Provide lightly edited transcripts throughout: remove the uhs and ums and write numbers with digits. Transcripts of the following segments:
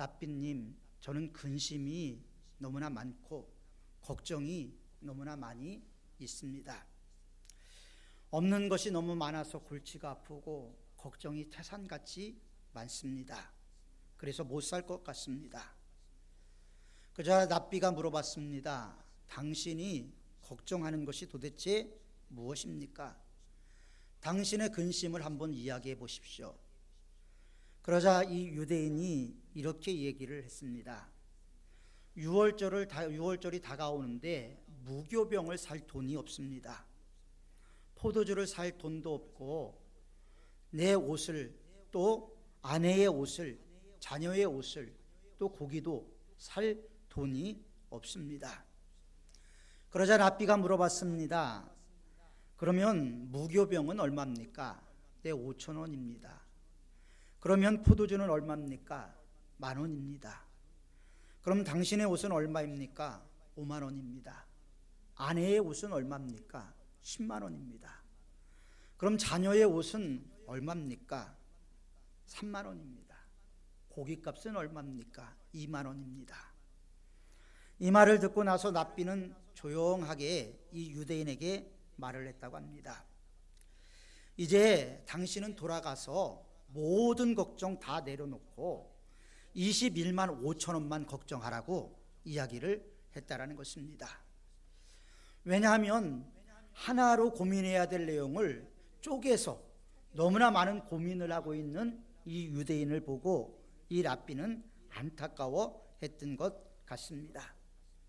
랍비님, 저는 근심이 너무나 많고 걱정이 너무나 많이 있습니다. 없는 것이 너무 많아서 골치가 아프고 걱정이 태산같이 많습니다. 그래서 못 살 것 같습니다. 그러자 랍비가 물어봤습니다. 당신이 걱정하는 것이 도대체 무엇입니까? 당신의 근심을 한번 이야기해 보십시오. 그러자 이 유대인이 이렇게 얘기를 했습니다. 6월절이 다가오는데 무교병을 살 돈이 없습니다. 포도주를 살 돈도 없고 내 옷을, 또 아내의 옷을, 자녀의 옷을, 또 고기도 살 돈이 없습니다. 그러자 랍비가 물어봤습니다. 그러면 무교병은 얼마입니까? 네, 5,000원입니다. 그러면 포도주는 얼마입니까? 10,000원입니다. 그럼 당신의 옷은 얼마입니까? 50,000원입니다. 아내의 옷은 얼마입니까? 100,000원입니다. 그럼 자녀의 옷은 얼마입니까? 30,000원입니다. 고깃값은 얼마입니까? 20,000원입니다. 이 말을 듣고 나서 랍비는 조용하게 이 유대인에게 말을 했다고 합니다. 이제 당신은 돌아가서 모든 걱정 다 내려놓고 21만 5천원만 걱정하라고 이야기를 했다라는 것입니다. 왜냐하면 하나로 고민해야 될 내용을 쪼개서 너무나 많은 고민을 하고 있는 이 유대인을 보고 이 랍비는 안타까워했던 것 같습니다.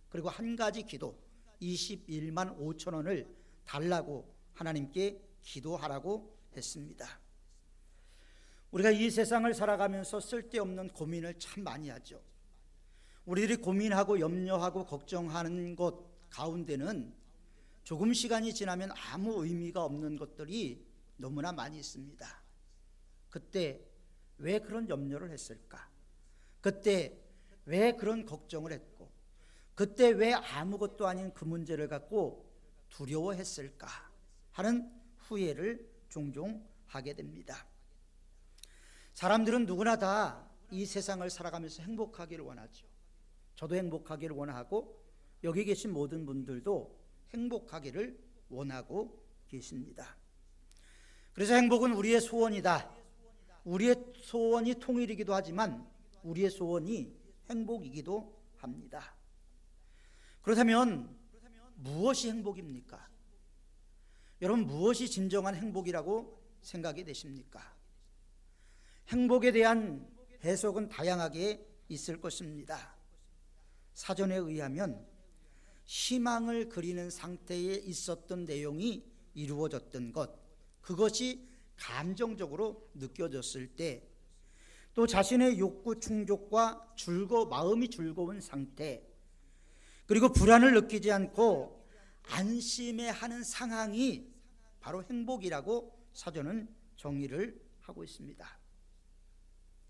그리고 한 가지 기도, 21만 5천원을 달라고 하나님께 기도하라고 했습니다. 우리가 이 세상을 살아가면서 쓸데없는 고민을 참 많이 하죠. 우리들이 고민하고 염려하고 걱정하는 것 가운데는 조금 시간이 지나면 아무 의미가 없는 것들이 너무나 많이 있습니다. 그때 왜 그런 염려를 했을까? 그때 왜 그런 걱정을 했고, 그때 왜 아무것도 아닌 그 문제를 갖고 두려워했을까 하는 후회를 종종 하게 됩니다. 사람들은 누구나 다 이 세상을 살아가면서 행복하기를 원하죠. 저도 행복하기를 원하고 여기 계신 모든 분들도 행복하기를 원하고 계십니다. 그래서 행복은 우리의 소원이다. 우리의 소원이 통일이기도 하지만 우리의 소원이 행복이기도 합니다. 그렇다면 무엇이 행복입니까? 여러분, 무엇이 진정한 행복이라고 생각이 되십니까? 행복에 대한 해석은 다양하게 있을 것입니다. 사전에 의하면 희망을 그리는 상태에 있었던 내용이 이루어졌던 것, 그것이 감정적으로 느껴졌을 때, 또 자신의 욕구 충족과 마음이 즐거운 상태, 그리고 불안을 느끼지 않고 안심해하는 상황이 바로 행복이라고 사전은 정의를 하고 있습니다.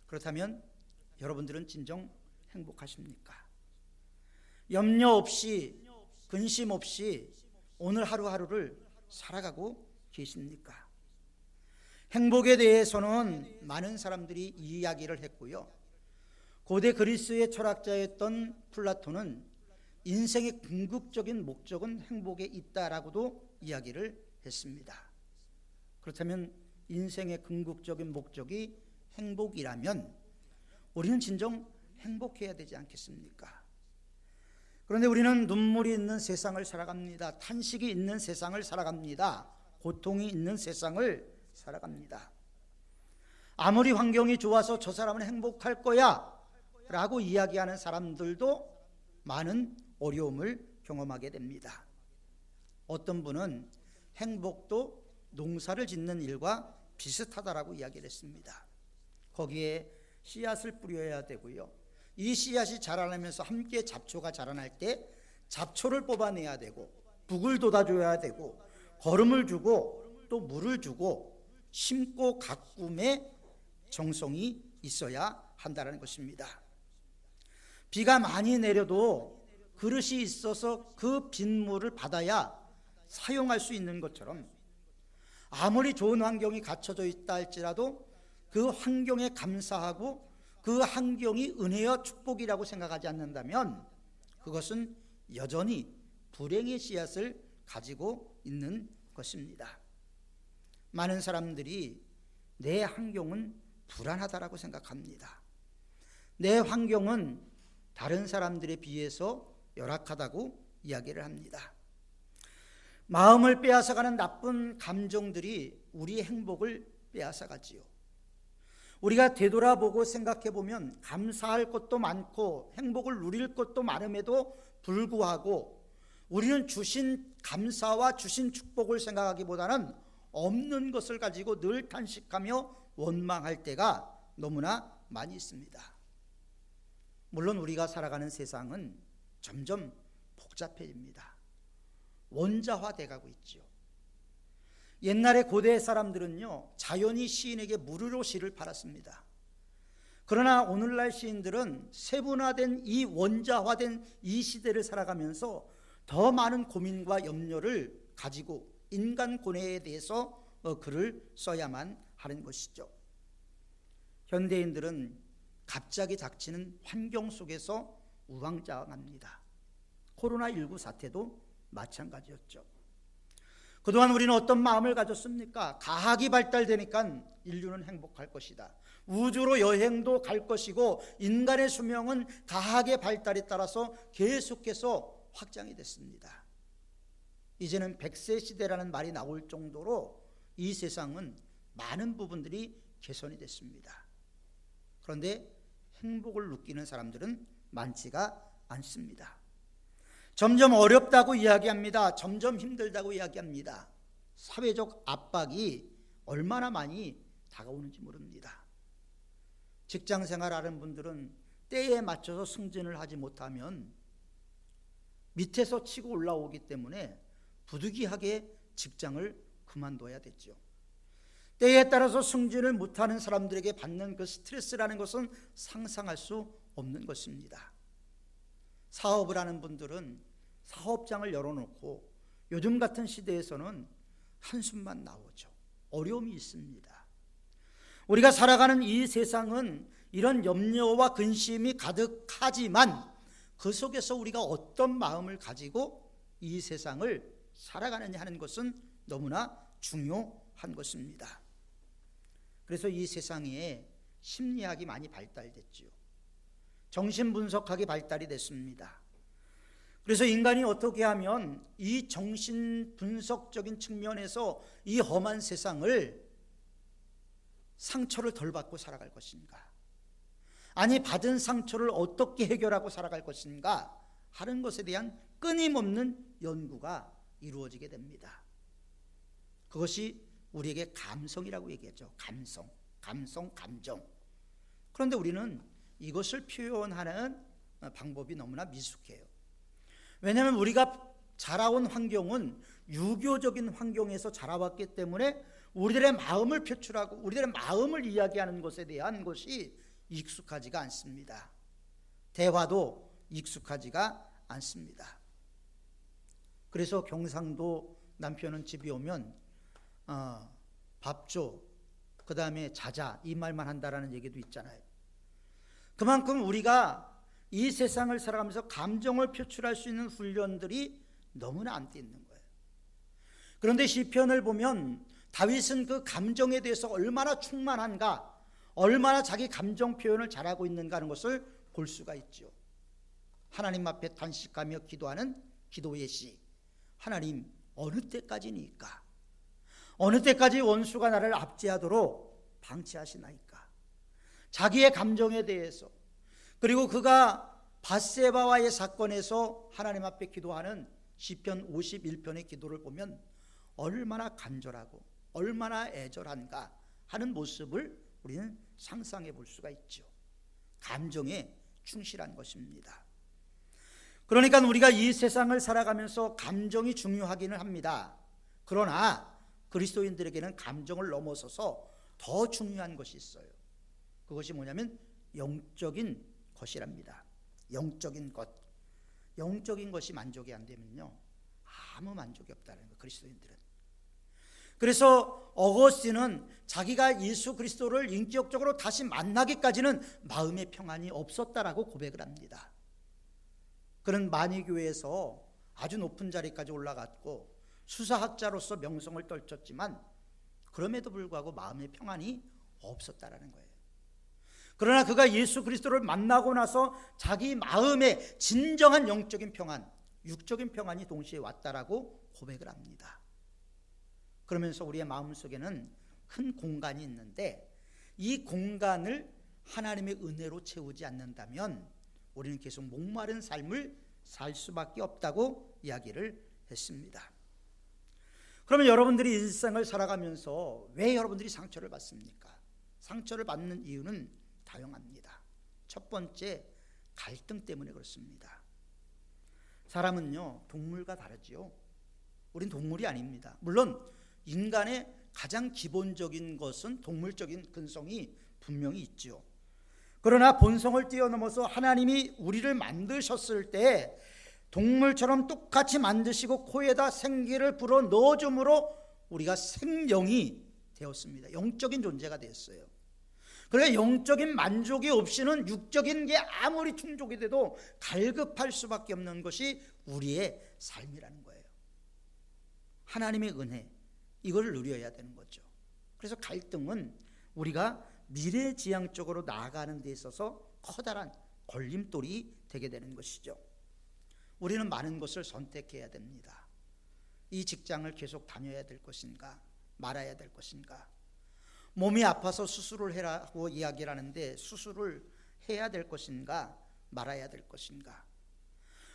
그렇다면 여러분들은 진정 행복하십니까? 염려 없이, 근심 없이 오늘 하루하루를 살아가고 계십니까? 행복에 대해서는 많은 사람들이 이야기를 했고요. 고대 그리스의 철학자였던 플라톤은 인생의 궁극적인 목적은 행복에 있다라고도 이야기를 했습니다. 그렇다면 인생의 궁극적인 목적이 행복이라면 우리는 진정 행복해야 되지 않겠습니까? 그런데 우리는 눈물이 있는 세상을 살아갑니다. 탄식이 있는 세상을 살아갑니다. 고통이 있는 세상을 살아갑니다. 아무리 환경이 좋아서 저 사람은 행복할 거야 라고 이야기하는 사람들도 많은 어려움을 경험하게 됩니다. 어떤 분은 행복도 농사를 짓는 일과 비슷하다라고 이야기를 했습니다. 거기에 씨앗을 뿌려야 되고요. 이 씨앗이 자라나면서 함께 잡초가 자라날 때 잡초를 뽑아내야 되고, 북을 돋아줘야 되고, 거름을 주고 또 물을 주고 심고 가꿈의 정성이 있어야 한다는 것입니다. 비가 많이 내려도 그릇이 있어서 그 빗물을 받아야 사용할 수 있는 것처럼, 아무리 좋은 환경이 갖춰져 있다 할지라도 그 환경에 감사하고 그 환경이 은혜와 축복이라고 생각하지 않는다면 그것은 여전히 불행의 씨앗을 가지고 있는 것입니다. 많은 사람들이 내 환경은 불안하다라고 생각합니다. 내 환경은 다른 사람들에 비해서 열악하다고 이야기를 합니다. 마음을 빼앗아가는 나쁜 감정들이 우리의 행복을 빼앗아가지요. 우리가 되돌아보고 생각해보면 감사할 것도 많고 행복을 누릴 것도 많음에도 불구하고 우리는 주신 감사와 주신 축복을 생각하기보다는 없는 것을 가지고 늘 탄식하며 원망할 때가 너무나 많이 있습니다. 물론 우리가 살아가는 세상은 점점 복잡해집니다. 원자화돼 가고 있죠. 옛날에 고대 사람들은요, 자연히 시인에게 무료로 시를 팔았습니다. 그러나 오늘날 시인들은 세분화된 이 원자화된 이 시대를 살아가면서 더 많은 고민과 염려를 가지고 인간 고뇌에 대해서 글을 써야만 하는 것이죠. 현대인들은 갑자기 닥치는 환경 속에서 우왕좌왕합니다. 코로나19 사태도 마찬가지였죠. 그동안 우리는 어떤 마음을 가졌습니까? 과학이 발달되니까 인류는 행복할 것이다. 우주로 여행도 갈 것이고 인간의 수명은 과학의 발달에 따라서 계속해서 확장이 됐습니다. 이제는 100세 시대라는 말이 나올 정도로 이 세상은 많은 부분들이 개선이 됐습니다. 그런데 행복을 느끼는 사람들은 많지가 않습니다. 점점 어렵다고 이야기합니다. 점점 힘들다고 이야기합니다. 사회적 압박이 얼마나 많이 다가오는지 모릅니다. 직장 생활하는 분들은 때에 맞춰서 승진을 하지 못하면 밑에서 치고 올라오기 때문에 부득이하게 직장을 그만둬야 됐죠. 때에 따라서 승진을 못하는 사람들에게 받는 그 스트레스라는 것은 상상할 수 없는 것입니다. 사업을 하는 분들은 사업장을 열어놓고 요즘 같은 시대에서는 한숨만 나오죠. 어려움이 있습니다. 우리가 살아가는 이 세상은 이런 염려와 근심이 가득하지만 그 속에서 우리가 어떤 마음을 가지고 이 세상을 살아가느냐 하는 것은 너무나 중요한 것입니다. 그래서 이 세상에 심리학이 많이 발달됐죠. 정신분석학이 발달이 됐습니다. 그래서 인간이 어떻게 하면 이 정신분석적인 측면에서 이 험한 세상을 상처를 덜 받고 살아갈 것인가, 아니 받은 상처를 어떻게 해결하고 살아갈 것인가 하는 것에 대한 끊임없는 연구가 이루어지게 됩니다. 그것이 우리에게 감성이라고 얘기하죠. 감정. 그런데 우리는 이것을 표현하는 방법이 너무나 미숙해요. 왜냐하면 우리가 자라온 환경은 유교적인 환경에서 자라왔기 때문에 우리들의 마음을 표출하고 우리들의 마음을 이야기하는 것에 대한 것이 익숙하지가 않습니다. 대화도 익숙하지가 않습니다. 그래서 경상도 남편은 집에 오면 밥 줘, 그 다음에 자자, 이 말만 한다라는 얘기도 있잖아요. 그만큼 우리가 이 세상을 살아가면서 감정을 표출할 수 있는 훈련들이 너무나 안 돼 있는 거예요. 그런데 시편을 보면 다윗은 그 감정에 대해서 얼마나 충만한가, 얼마나 자기 감정 표현을 잘하고 있는가 하는 것을 볼 수가 있죠. 하나님 앞에 단식하며 기도하는 기도의 시. 하나님, 어느 때까지니까? 어느 때까지 원수가 나를 압제하도록 방치하시나이까? 자기의 감정에 대해서, 그리고 그가 밧세바와의 사건에서 하나님 앞에 기도하는 시편 51편의 기도를 보면 얼마나 간절하고 얼마나 애절한가 하는 모습을 우리는 상상해 볼 수가 있죠. 감정에 충실한 것입니다. 그러니까 우리가 이 세상을 살아가면서 감정이 중요하기는 합니다. 그러나 그리스도인들에게는 감정을 넘어서서 더 중요한 것이 있어요. 그것이 뭐냐면 영적인 것이랍니다. 영적인 것. 영적인 것이 만족이 안 되면요, 아무 만족이 없다는 거예요. 그리스도인들은. 그래서 어거스틴은 자기가 예수 그리스도를 인격적으로 다시 만나기까지는 마음의 평안이 없었다라고 고백을 합니다. 그는 만이교회에서 아주 높은 자리까지 올라갔고 수사학자로서 명성을 떨쳤지만 그럼에도 불구하고 마음의 평안이 없었다라는 거예요. 그러나 그가 예수 그리스도를 만나고 나서 자기 마음에 진정한 영적인 평안, 육적인 평안이 동시에 왔다라고 고백을 합니다. 그러면서 우리의 마음속에는 큰 공간이 있는데 이 공간을 하나님의 은혜로 채우지 않는다면 우리는 계속 목마른 삶을 살 수밖에 없다고 이야기를 했습니다. 그러면 여러분들이 일생을 살아가면서 왜 여러분들이 상처를 받습니까? 상처를 받는 이유는 다양합니다. 첫 번째, 갈등 때문에 그렇습니다. 사람은요, 동물과 다르지요. 우린 동물이 아닙니다. 물론 인간의 가장 기본적인 것은 동물적인 근성이 분명히 있죠. 그러나 본성을 뛰어넘어서 하나님이 우리를 만드셨을 때 동물처럼 똑같이 만드시고 코에다 생기를 불어 넣어줌으로 우리가 생명이 되었습니다. 영적인 존재가 되었어요. 그러니까 영적인 만족이 없이는 육적인 게 아무리 충족이 돼도 갈급할 수밖에 없는 것이 우리의 삶이라는 거예요. 하나님의 은혜, 이걸 누려야 되는 거죠. 그래서 갈등은 우리가 미래지향적으로 나아가는 데 있어서 커다란 걸림돌이 되게 되는 것이죠. 우리는 많은 것을 선택해야 됩니다. 이 직장을 계속 다녀야 될 것인가, 말아야 될 것인가. 몸이 아파서 수술을 해라고 이야기를 하는데 수술을 해야 될 것인가, 말아야 될 것인가.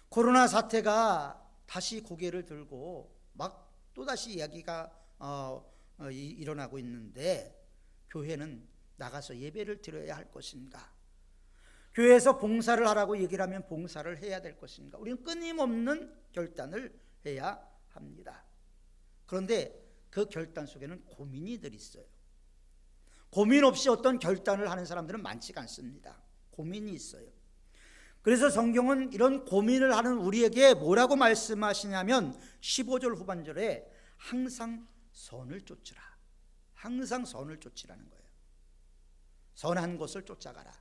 코로나 사태가 다시 고개를 들고 막 또다시 이야기가 일어나고 있는데 교회는 나가서 예배를 드려야 할 것인가, 교회에서 봉사를 하라고 얘기를 하면 봉사를 해야 될 것인가. 우리는 끊임없는 결단을 해야 합니다. 그런데 그 결단 속에는 고민이 늘 있어요. 고민 없이 어떤 결단을 하는 사람들은 많지가 않습니다. 고민이 있어요. 그래서 성경은 이런 고민을 하는 우리에게 뭐라고 말씀하시냐면 15절 후반절에 항상 선을 쫓으라. 항상 선을 쫓으라는 거예요. 선한 것을 쫓아가라.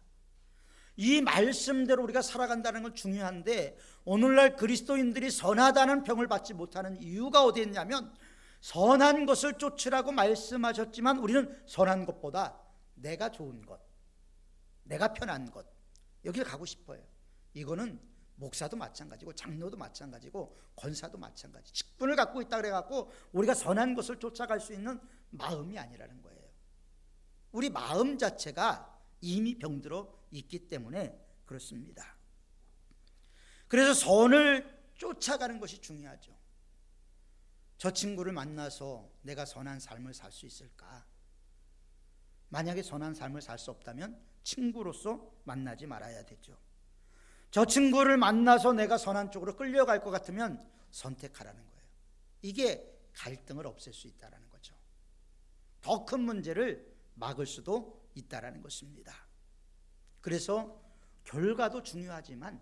이 말씀대로 우리가 살아간다는 건 중요한데 오늘날 그리스도인들이 선하다는 평을 받지 못하는 이유가 어디에 있냐면 선한 것을 쫓으라고 말씀하셨지만 우리는 선한 것보다 내가 좋은 것, 내가 편한 것, 여기를 가고 싶어요. 이거는 목사도 마찬가지고 장로도 마찬가지고 권사도 마찬가지. 직분을 갖고 있다 그래갖고 우리가 선한 것을 쫓아갈 수 있는 마음이 아니라는 거예요. 우리 마음 자체가 이미 병들어 있기 때문에 그렇습니다. 그래서 선을 쫓아가는 것이 중요하죠. 저 친구를 만나서 내가 선한 삶을 살 수 있을까? 만약에 선한 삶을 살 수 없다면 친구로서 만나지 말아야 되죠. 저 친구를 만나서 내가 선한 쪽으로 끌려갈 것 같으면 선택하라는 거예요. 이게 갈등을 없앨 수 있다는 거죠. 더 큰 문제를 막을 수도 있다는 것입니다. 그래서 결과도 중요하지만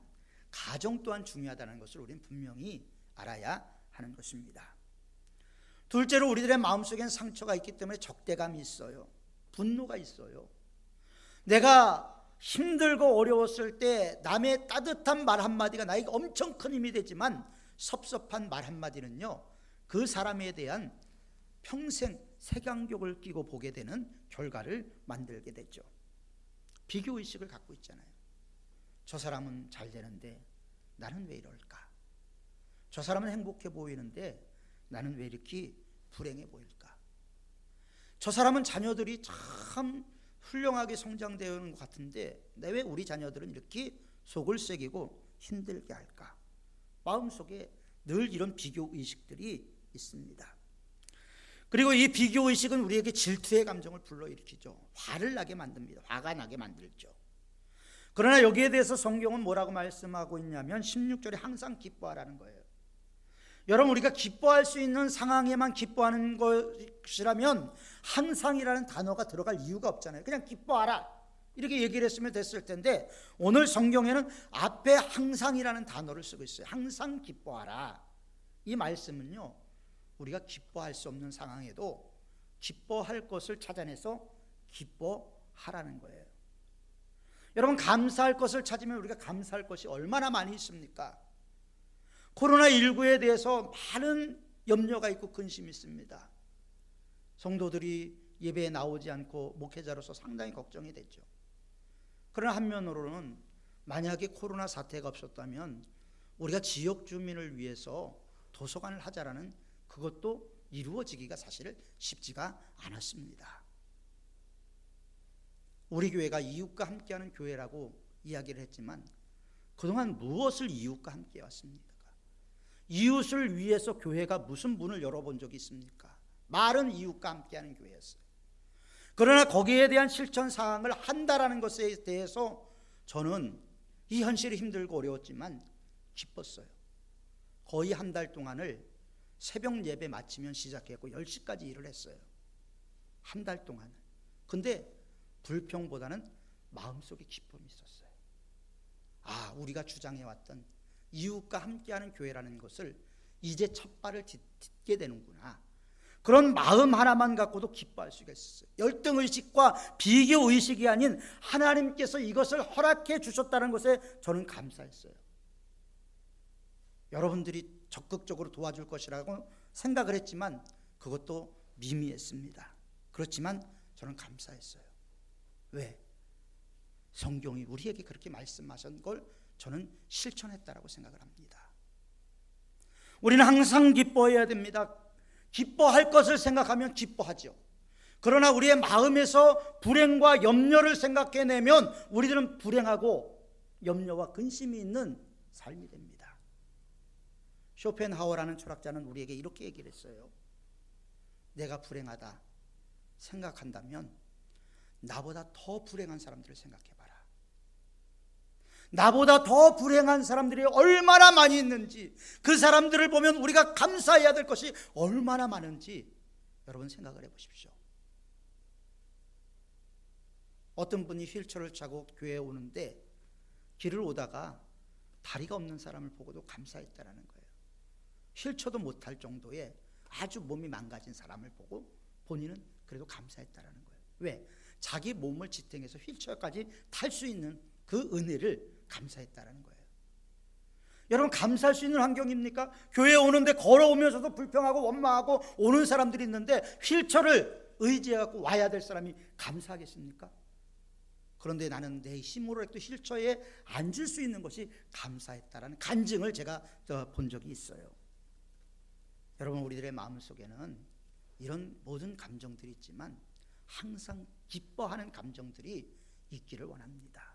가정 또한 중요하다는 것을 우리는 분명히 알아야 하는 것입니다. 둘째로 우리들의 마음속엔 상처가 있기 때문에 적대감이 있어요. 분노가 있어요. 내가 힘들고 어려웠을 때 남의 따뜻한 말 한마디가 나에게 엄청 큰 힘이 되지만 섭섭한 말 한마디는요, 그 사람에 대한 평생 색안경을 끼고 보게 되는 결과를 만들게 되죠. 비교의식을 갖고 있잖아요. 저 사람은 잘 되는데 나는 왜 이럴까? 저 사람은 행복해 보이는데 나는 왜 이렇게 불행해 보일까? 저 사람은 자녀들이 참 훌륭하게 성장되어 있는 것 같은데 왜 우리 자녀들은 이렇게 속을 새기고 힘들게 할까? 마음속에 늘 이런 비교의식들이 있습니다. 그리고 이 비교의식은 우리에게 질투의 감정을 불러일으키죠. 화를 나게 만듭니다. 화가 나게 만들죠. 그러나 여기에 대해서 성경은 뭐라고 말씀하고 있냐면 16절에 항상 기뻐하라는 거예요. 여러분, 우리가 기뻐할 수 있는 상황에만 기뻐하는 것이라면 항상이라는 단어가 들어갈 이유가 없잖아요. 그냥 기뻐하라 이렇게 얘기를 했으면 됐을 텐데 오늘 성경에는 앞에 항상이라는 단어를 쓰고 있어요. 항상 기뻐하라. 이 말씀은요, 우리가 기뻐할 수 없는 상황에도 기뻐할 것을 찾아내서 기뻐하라는 거예요. 여러분, 감사할 것을 찾으면 우리가 감사할 것이 얼마나 많이 있습니까? 코로나19에 대해서 많은 염려가 있고 근심이 있습니다. 성도들이 예배에 나오지 않고 목회자로서 상당히 걱정이 됐죠. 그러나 한면으로는 만약에 코로나 사태가 없었다면 우리가 지역 주민을 위해서 도서관을 하자라는 그것도 이루어지기가 사실 쉽지가 않았습니다. 우리 교회가 이웃과 함께하는 교회라고 이야기를 했지만 그동안 무엇을 이웃과 함께 왔습니까? 이웃을 위해서 교회가 무슨 문을 열어본 적이 있습니까? 말은 이웃과 함께하는 교회였어요. 그러나 거기에 대한 실천 사항을 한다라는 것에 대해서 저는 이 현실이 힘들고 어려웠지만 기뻤어요. 거의 한 달 동안을 새벽 예배 마치면 시작했고 10시까지 일을 했어요. 한 달 동안. 근데 불평보다는 마음속에 기쁨이 있었어요. 아, 우리가 주장해왔던 이웃과 함께하는 교회라는 것을 이제 첫 발을 딛게 되는구나. 그런 마음 하나만 갖고도 기뻐할 수가 있었어요. 열등의식과 비교의식이 아닌 하나님께서 이것을 허락해 주셨다는 것에 저는 감사했어요. 여러분들이 적극적으로 도와줄 것이라고 생각을 했지만 그것도 미미했습니다. 그렇지만 저는 감사했어요. 왜? 성경이 우리에게 그렇게 말씀하신 걸 저는 실천했다라고 생각을 합니다. 우리는 항상 기뻐해야 됩니다. 기뻐할 것을 생각하면 기뻐하죠. 그러나 우리의 마음에서 불행과 염려를 생각해내면 우리들은 불행하고 염려와 근심이 있는 삶이 됩니다. 쇼펜하우어라는 철학자는 우리에게 이렇게 얘기를 했어요. 내가 불행하다 생각한다면 나보다 더 불행한 사람들을 생각해봐라. 나보다 더 불행한 사람들이 얼마나 많이 있는지, 그 사람들을 보면 우리가 감사해야 될 것이 얼마나 많은지 여러분 생각을 해보십시오. 어떤 분이 휠체어를 차고 교회에 오는데 길을 오다가 다리가 없는 사람을 보고도 감사했다라는 거예요. 휠체어도 못할 정도의 아주 몸이 망가진 사람을 보고 본인은 그래도 감사했다라는 거예요. 왜? 자기 몸을 지탱해서 휠체어까지 탈 수 있는 그 은혜를 감사했다라는 거예요. 여러분, 감사할 수 있는 환경입니까? 교회에 오는데 걸어오면서도 불평하고 원망하고 오는 사람들이 있는데 휠체어를 의지해갖고 와야 될 사람이 감사하겠습니까? 그런데 나는 내 힘으로라도 휠체어에 앉을 수 있는 것이 감사했다라는 간증을 제가 본 적이 있어요. 여러분, 우리들의 마음속에는 이런 모든 감정들이 있지만 항상 기뻐하는 감정들이 있기를 원합니다.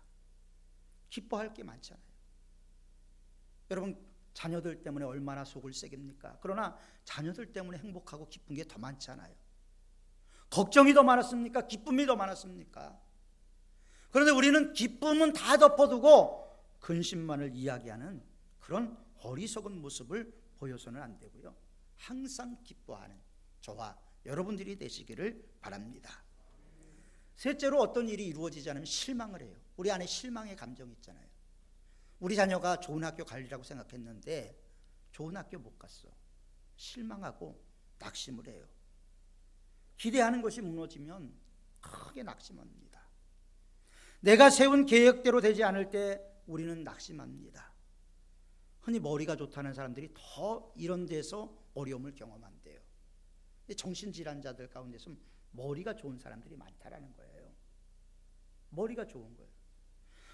기뻐할 게 많잖아요. 여러분, 자녀들 때문에 얼마나 속을 새깁니까? 그러나 자녀들 때문에 행복하고 기쁜 게 더 많잖아요. 걱정이 더 많았습니까? 기쁨이 더 많았습니까? 그런데 우리는 기쁨은 다 덮어두고 근심만을 이야기하는 그런 어리석은 모습을 보여서는 안 되고요. 항상 기뻐하는 저와 여러분들이 되시기를 바랍니다. 셋째로, 어떤 일이 이루어지지 않으면 실망을 해요. 우리 안에 실망의 감정이 있잖아요. 우리 자녀가 좋은 학교 가리라고 생각했는데 좋은 학교 못 갔어. 실망하고 낙심을 해요. 기대하는 것이 무너지면 크게 낙심합니다. 내가 세운 계획대로 되지 않을 때 우리는 낙심합니다. 흔히 머리가 좋다는 사람들이 더 이런 데서 어려움을 경험한대요. 정신질환자들 가운데서 머리가 좋은 사람들이 많다라는 거예요. 머리가 좋은 거예요.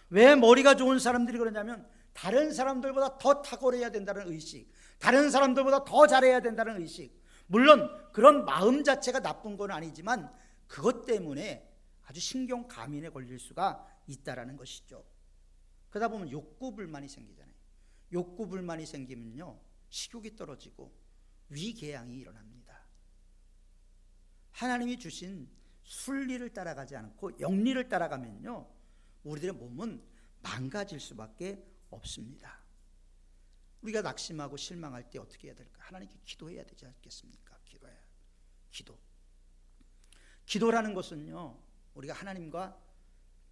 왜 머리가 좋은 사람들이 그러냐면 다른 사람들보다 더 탁월해야 된다는 의식, 다른 사람들보다 더 잘해야 된다는 의식. 물론 그런 마음 자체가 나쁜 건 아니지만 그것 때문에 아주 신경 과민에 걸릴 수가 있다라는 것이죠. 그러다 보면 욕구 불만이 생기잖아요. 욕구 불만이 생기면요, 식욕이 떨어지고 위궤양이 일어납니다. 하나님이 주신 순리를 따라가지 않고 영리를 따라가면요, 우리들의 몸은 망가질 수밖에 없습니다. 우리가 낙심하고 실망할 때 어떻게 해야 될까? 하나님께 기도해야 되지 않겠습니까? 기도라는 것은요, 우리가 하나님과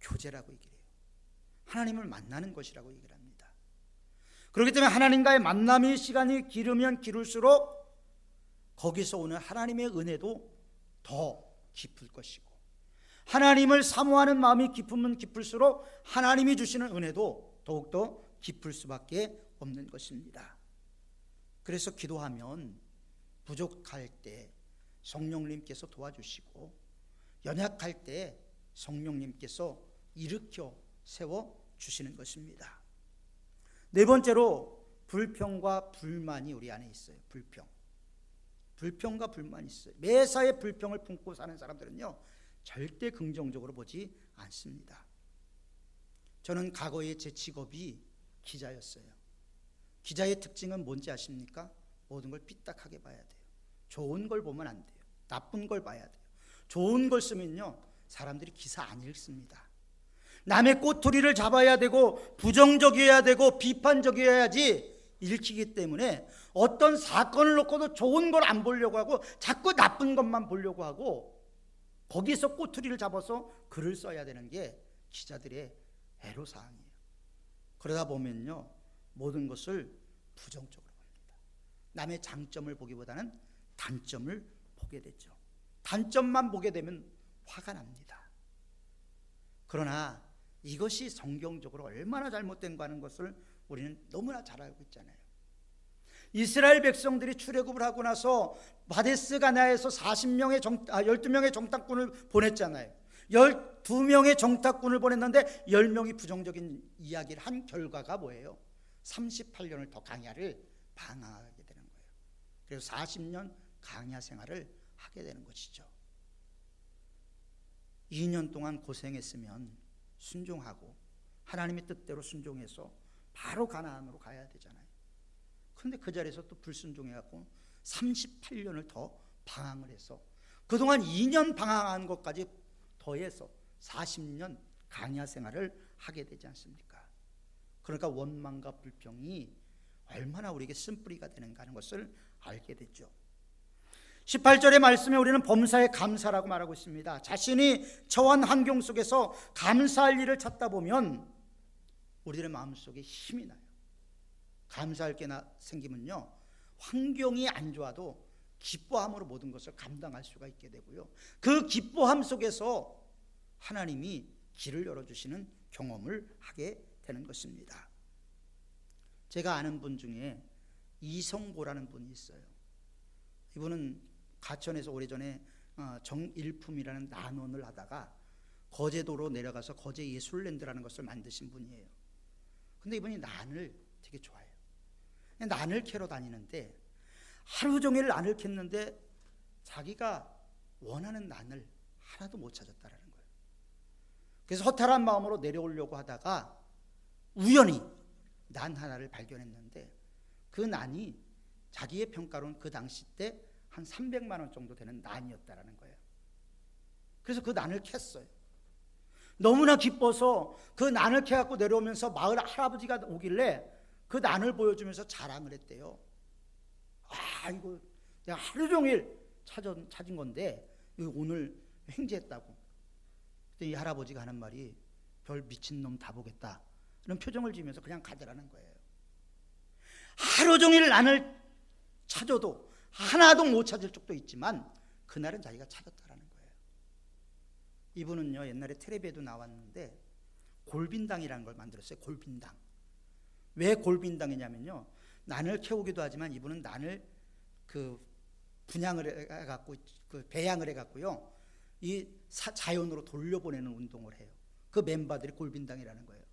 교제라고 얘기를 해요. 하나님을 만나는 것이라고 얘기를 합니다. 그렇기 때문에 하나님과의 만남의 시간이 길으면 길을수록 거기서 오는 하나님의 은혜도 더 깊을 것이고, 하나님을 사모하는 마음이 깊으면 깊을수록 하나님이 주시는 은혜도 더욱더 깊을 수밖에 없는 것입니다. 그래서 기도하면 부족할 때 성령님께서 도와주시고, 연약할 때 성령님께서 일으켜 세워 주시는 것입니다. 네 번째로 불평과 불만이 우리 안에 있어요. 불평과 불만이 있어요. 매사에 불평을 품고 사는 사람들은요, 절대 긍정적으로 보지 않습니다. 저는 과거에 제 직업이 기자였어요. 기자의 특징은 뭔지 아십니까? 모든 걸 삐딱하게 봐야 돼요. 좋은 걸 보면 안 돼요. 나쁜 걸 봐야 돼요. 좋은 걸 쓰면요, 사람들이 기사 안 읽습니다. 남의 꼬투리를 잡아야 되고 부정적이어야 되고 비판적이어야지 읽히기 때문에 어떤 사건을 놓고도 좋은 걸 안 보려고 하고 자꾸 나쁜 것만 보려고 하고 거기서 꼬투리를 잡아서 글을 써야 되는 게 기자들의 애로사항이에요. 그러다 보면요, 모든 것을 부정적으로 봅니다. 남의 장점을 보기보다는 단점을 보게 되죠. 단점만 보게 되면 화가 납니다. 그러나 이것이 성경적으로 얼마나 잘못된가 하는 것을 우리는 너무나 잘 알고 있잖아요. 이스라엘 백성들이 출애굽을 하고 나서 바데스 가나에서 12명의 정탐꾼을 보냈잖아요. 12명의 정탐꾼을 보냈는데 10명이 부정적인 이야기를 한 결과가 뭐예요? 38년을 더 광야를 방황하게 되는 거예요. 그래서 40년 광야 생활을 하게 되는 것이죠. 2년 동안 고생했으면 순종하고 하나님의 뜻대로 순종해서 바로 가나안으로 가야 되잖아요. 그런데 그 자리에서 또 불순종해갖고 38년을 더 방황을 해서 그동안 2년 방황한 것까지 더해서 40년 광야 생활을 하게 되지 않습니까? 그러니까 원망과 불평이 얼마나 우리에게 쓴뿌리가 되는가 하는 것을 알게 됐죠. 18절의 말씀에 우리는 범사에 감사라고 말하고 있습니다. 자신이 처한 환경 속에서 감사할 일을 찾다 보면 우리들의 마음속에 힘이 나요. 감사할 게 생기면요, 환경이 안 좋아도 기뻐함으로 모든 것을 감당할 수가 있게 되고요, 그 기뻐함 속에서 하나님이 길을 열어주시는 경험을 하게 되는 것입니다. 제가 아는 분 중에 이성고라는 분이 있어요. 이분은 가천에서 오래전에 정일품이라는 난원을 하다가 거제도로 내려가서 거제 예술랜드라는 것을 만드신 분이에요. 근데 이분이 난을 되게 좋아해요. 난을 캐러 다니는데 하루 종일 난을 캤는데 자기가 원하는 난을 하나도 못 찾았다라는 거예요. 그래서 허탈한 마음으로 내려오려고 하다가 우연히 난 하나를 발견했는데 그 난이 자기의 평가로는 그 당시 때 한 300만 원 정도 되는 난이었다라는 거예요. 그래서 그 난을 캤어요. 너무나 기뻐서 그 난을 캐갖고 내려오면서 마을 할아버지가 오길래 그 난을 보여주면서 자랑을 했대요. 아, 이거 내가 하루 종일 찾은 건데 이거 오늘 횡재했다고. 그때 이 할아버지가 하는 말이 별 미친놈 다 보겠다 이런 표정을 지으면서 그냥 가더라는 거예요. 하루 종일 난을 찾아도 하나도 못 찾을 적도 있지만 그날은 자기가 찾았다라는 거예요. 이분은요, 옛날에 텔레비에도 나왔는데 골빈당이라는 걸 만들었어요. 골빈당. 왜 골빈당이냐면요, 난을 캐오기도 하지만 이분은 난을 분양을 해갖고 배양을 해갖고요, 이 자연으로 돌려보내는 운동을 해요. 그 멤버들이 골빈당이라는 거예요.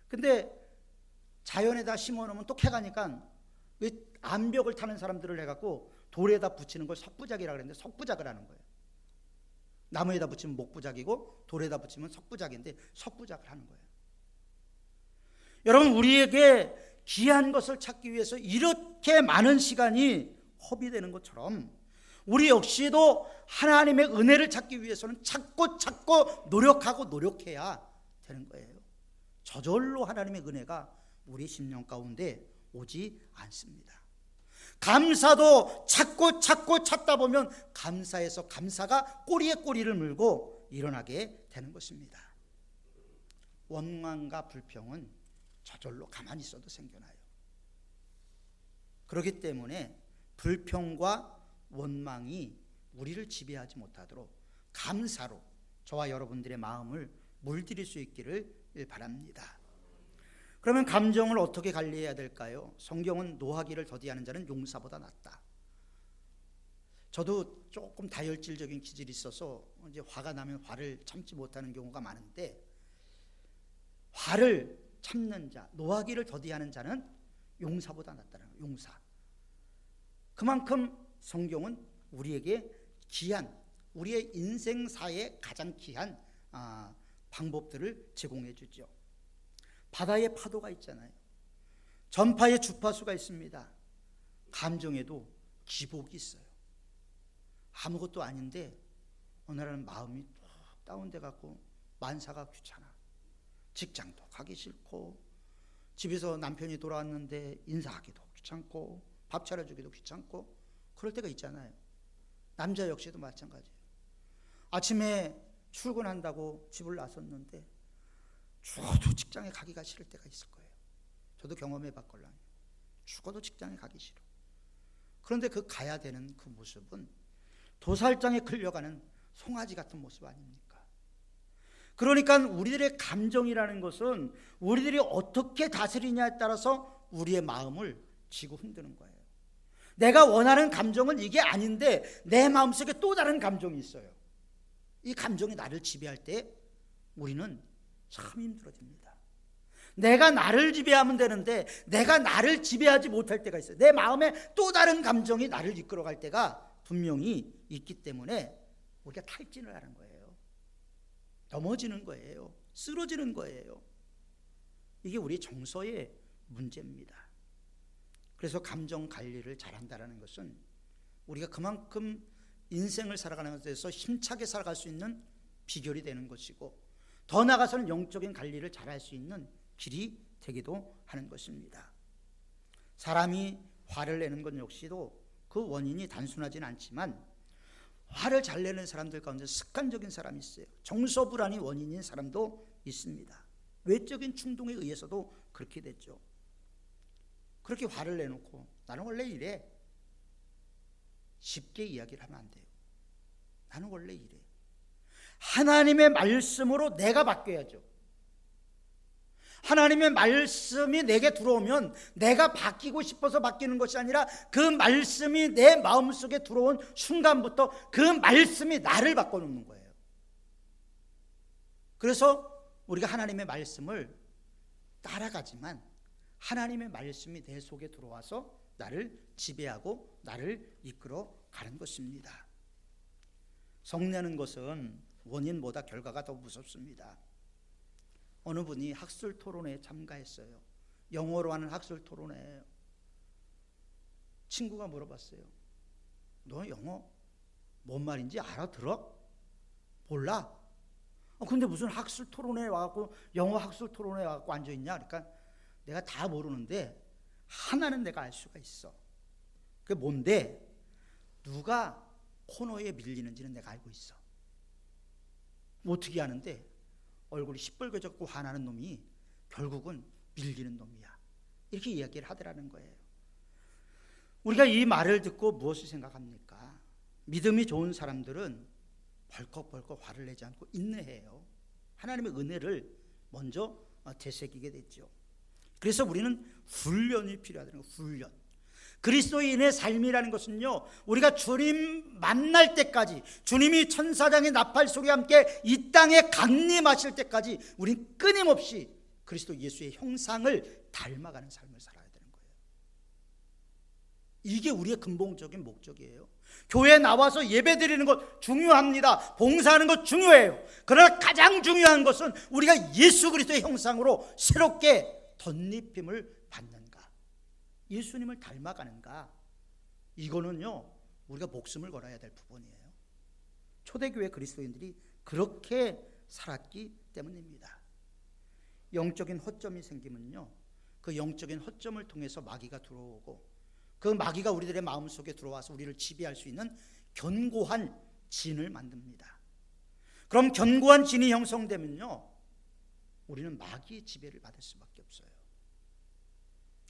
근데 자연에다 심어놓으면 또 캐가니까 암벽을 타는 사람들을 해갖고 돌에다 붙이는 걸 석부작이라고 그랬는데 석부작을 하는 거예요. 나무에다 붙이면 목부작이고 돌에다 붙이면 석부작인데 석부작을 하는 거예요. 여러분, 우리에게 귀한 것을 찾기 위해서 이렇게 많은 시간이 허비되는 것처럼 우리 역시도 하나님의 은혜를 찾기 위해서는 찾고 노력하고 노력해야 되는 거예요. 저절로 하나님의 은혜가 우리 심령 가운데 오지 않습니다. 감사도 찾고 찾다 보면 감사에서 감사가 꼬리에 꼬리를 물고 일어나게 되는 것입니다. 원망과 불평은 저절로 가만히 있어도 생겨나요. 그렇기 때문에 불평과 원망이 우리를 지배하지 못하도록 감사로 저와 여러분들의 마음을 물들일 수 있기를 바랍니다. 그러면 감정을 어떻게 관리해야 될까요? 성경은 노하기를 더디하는 자는 용사보다 낫다. 저도 조금 다혈질적인 기질이 있어서 이제 화가 나면 화를 참지 못하는 경우가 많은데, 화를 참는 자, 노하기를 더디하는 자는 용사보다 낫다는 거예요. 용사. 그만큼 성경은 우리에게 귀한, 우리의 인생사에 가장 귀한 방법들을 제공해 주죠. 바다에 파도가 있잖아요. 전파에 주파수가 있습니다. 감정에도 기복이 있어요. 아무것도 아닌데 어느 날은 마음이 뚝 다운돼 갖고 만사가 귀찮아. 직장도 가기 싫고, 집에서 남편이 돌아왔는데 인사하기도 귀찮고, 밥 차려주기도 귀찮고, 그럴 때가 있잖아요. 남자 역시도 마찬가지예요. 아침에 출근한다고 집을 나섰는데 죽어도 직장에 가기가 싫을 때가 있을 거예요. 저도 경험해 봤걸랑요. 죽어도 직장에 가기 싫어. 그런데 그 가야 되는 그 모습은 도살장에 끌려가는 송아지 같은 모습 아닙니까? 그러니까 우리들의 감정이라는 것은 우리들이 어떻게 다스리냐에 따라서 우리의 마음을 지고 흔드는 거예요. 내가 원하는 감정은 이게 아닌데 내 마음속에 또 다른 감정이 있어요. 이 감정이 나를 지배할 때 우리는 참 힘들어집니다. 내가 나를 지배하면 되는데 내가 나를 지배하지 못할 때가 있어요. 내 마음에 또 다른 감정이 나를 이끌어갈 때가 분명히 있기 때문에 우리가 탈진을 하는 거예요. 넘어지는 거예요. 쓰러지는 거예요. 이게 우리 정서의 문제입니다. 그래서 감정 관리를 잘한다는 것은 우리가 그만큼 인생을 살아가는 데서 힘차게 살아갈 수 있는 비결이 되는 것이고, 더 나아가서는 영적인 관리를 잘할 수 있는 길이 되기도 하는 것입니다. 사람이 화를 내는 것 역시도 그 원인이 단순하진 않지만, 화를 잘 내는 사람들 가운데 습관적인 사람이 있어요. 정서 불안이 원인인 사람도 있습니다. 외적인 충동에 의해서도 그렇게 됐죠. 그렇게 화를 내놓고 나는 원래 이래, 쉽게 이야기를 하면 안 돼요. 나는 원래 이래. 하나님의 말씀으로 내가 바뀌어야죠. 하나님의 말씀이 내게 들어오면 내가 바뀌고 싶어서 바뀌는 것이 아니라 그 말씀이 내 마음속에 들어온 순간부터 그 말씀이 나를 바꿔놓는 거예요. 그래서 우리가 하나님의 말씀을 따라가지만 하나님의 말씀이 내 속에 들어와서 나를 지배하고 나를 이끌어 가는 것입니다. 성내는 것은 원인보다 결과가 더 무섭습니다. 어느 분이 학술 토론회에 참가했어요. 영어로 하는 학술 토론회예요. 친구가 물어봤어요. 너 영어 뭔 말인지 알아들어? 몰라? 근데 무슨 학술 토론회에 와갖고 영어 학술 토론회에 와갖고 앉아있냐? 그러니까 내가 다 모르는데 하나는 내가 알 수가 있어. 그게 뭔데? 누가 코너에 밀리는지는 내가 알고 있어. 어떻게 아는데? 얼굴이 시뻘개졌고 화나는 놈이 결국은 밀리는 놈이야. 이렇게 이야기를 하더라는 거예요. 우리가 이 말을 듣고 무엇을 생각합니까? 믿음이 좋은 사람들은 벌컥벌컥 화를 내지 않고 인내해요. 하나님의 은혜를 먼저 되새기게 됐죠. 그래서 우리는 훈련이 필요하다는 거예요. 훈련. 그리스도인의 삶이라는 것은요, 우리가 주님 만날 때까지, 주님이 천사장의 나팔 소리와 함께 이 땅에 강림하실 때까지 우린 끊임없이 그리스도 예수의 형상을 닮아가는 삶을 살아야 되는 거예요. 이게 우리의 근본적인 목적이에요. 교회에 나와서 예배 드리는 것 중요합니다. 봉사하는 것 중요해요. 그러나 가장 중요한 것은 우리가 예수 그리스도의 형상으로 새롭게 덧입힘을 받는가, 예수님을 닮아가는가, 이거는요 우리가 목숨을 걸어야 될 부분이에요. 초대교회 그리스도인들이 그렇게 살았기 때문입니다. 영적인 허점이 생기면요, 그 영적인 허점을 통해서 마귀가 들어오고 그 마귀가 우리들의 마음속에 들어와서 우리를 지배할 수 있는 견고한 진을 만듭니다. 그럼 견고한 진이 형성되면요, 우리는 마귀의 지배를 받을 수밖에 없어요.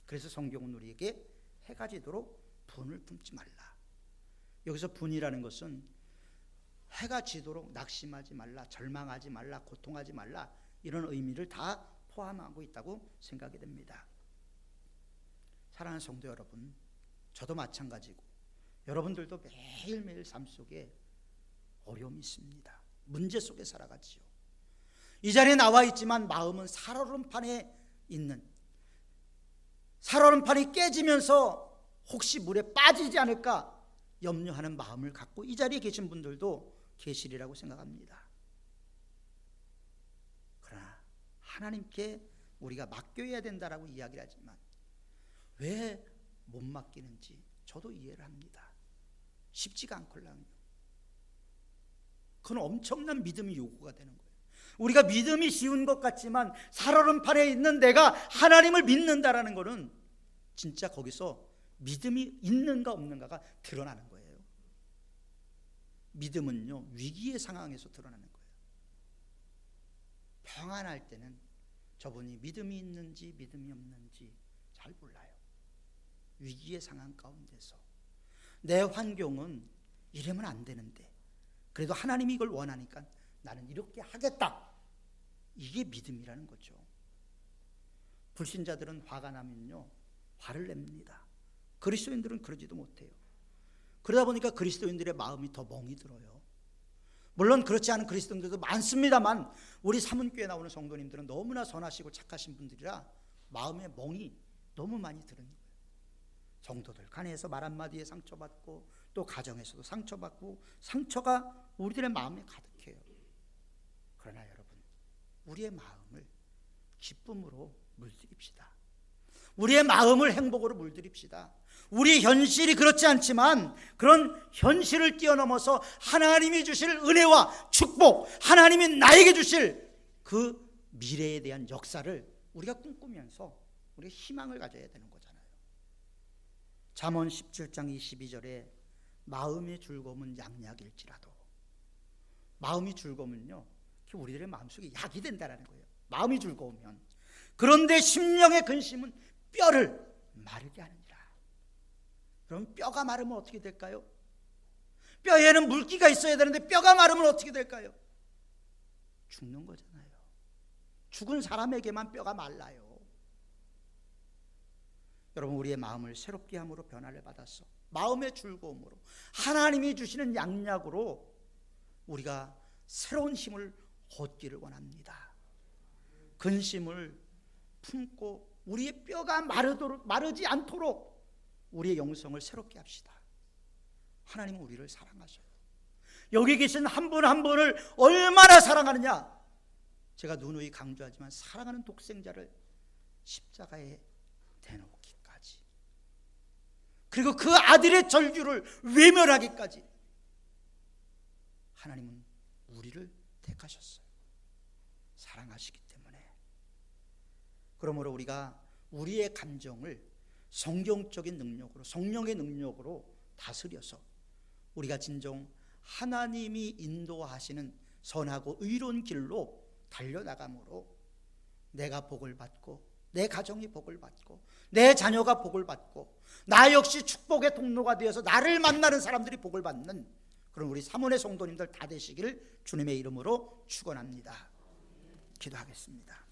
그래서 성경은 우리에게 해가 지도록 분을 품지 말라. 여기서 분이라는 것은 해가 지도록 낙심하지 말라, 절망하지 말라, 고통하지 말라, 이런 의미를 다 포함하고 있다고 생각이 됩니다. 사랑하는 성도 여러분, 저도 마찬가지고 여러분들도 매일매일 삶 속에 어려움이 있습니다. 문제 속에 살아가지요. 이 자리에 나와 있지만 마음은 살얼음판에 있는, 살얼음판이 깨지면서 혹시 물에 빠지지 않을까 염려하는 마음을 갖고 이 자리에 계신 분들도 계시리라고 생각합니다. 그러나 하나님께 우리가 맡겨야 된다라고 이야기를 하지만 왜 못 맡기는지 저도 이해를 합니다. 쉽지가 않걸랑요. 그건 엄청난 믿음이 요구가 되는 거예요. 우리가 믿음이 쉬운 것 같지만 살얼음판에 있는 내가 하나님을 믿는다라는 것은 진짜 거기서 믿음이 있는가 없는가가 드러나는 거예요. 믿음은요, 위기의 상황에서 드러나는 거예요. 평안할 때는 저분이 믿음이 있는지 믿음이 없는지 잘 몰라요. 위기의 상황 가운데서 내 환경은 이러면 안 되는데 그래도 하나님이 이걸 원하니까 나는 이렇게 하겠다, 이게 믿음이라는 거죠. 불신자들은 화가 나면요 화를 냅니다. 그리스도인들은 그러지도 못해요. 그러다 보니까 그리스도인들의 마음이 더 멍이 들어요. 물론 그렇지 않은 그리스도인들도 많습니다만 우리 사문교회 나오는 성도님들은 너무나 선하시고 착하신 분들이라 마음에 멍이 너무 많이 드는 거예요. 성도들 간에서 말 한마디에 상처받고 또 가정에서도 상처받고 상처가 우리들의 마음에 가득해요. 그러나 여러분, 우리의 마음을 기쁨으로 물들입시다. 우리의 마음을 행복으로 물들입시다. 우리 현실이 그렇지 않지만 그런 현실을 뛰어넘어서 하나님이 주실 은혜와 축복, 하나님이 나에게 주실 그 미래에 대한 역사를 우리가 꿈꾸면서 우리가 희망을 가져야 되는 거잖아요. 잠언 17장 22절에 마음의 즐거움은 양약일지라도, 마음이 즐거우면요 우리들의 마음속에 약이 된다는 거예요. 마음이 즐거우면. 그런데 심령의 근심은 뼈를 마르게 하느니라. 그럼 뼈가 마르면 어떻게 될까요? 뼈에는 물기가 있어야 되는데 뼈가 마르면 어떻게 될까요? 죽는 거잖아요. 죽은 사람에게만 뼈가 말라요. 여러분, 우리의 마음을 새롭게 함으로 변화를 받았어. 마음의 즐거움으로, 하나님이 주시는 양약으로 우리가 새로운 힘을 얻기를 원합니다. 근심을 품고 우리의 뼈가 마르지 않도록 우리의 영성을 새롭게 합시다. 하나님은 우리를 사랑하셔요. 여기 계신 한 분 한 분을 얼마나 사랑하느냐, 제가 누누이 강조하지만 사랑하는 독생자를 십자가에 대놓기까지, 그리고 그 아들의 절규를 외면하기까지 하나님은 우리를 택하셨어요. 사랑하시기 때문에. 그러므로 우리가 우리의 감정을 성경적인 능력으로, 성령의 능력으로 다스려서 우리가 진정 하나님이 인도하시는 선하고 의로운 길로 달려나감으로 내가 복을 받고, 내 가정이 복을 받고, 내 자녀가 복을 받고, 나 역시 축복의 통로가 되어서 나를 만나는 사람들이 복을 받는 그런 우리 사문의 성도님들 다 되시기를 주님의 이름으로 축원합니다. 기도하겠습니다.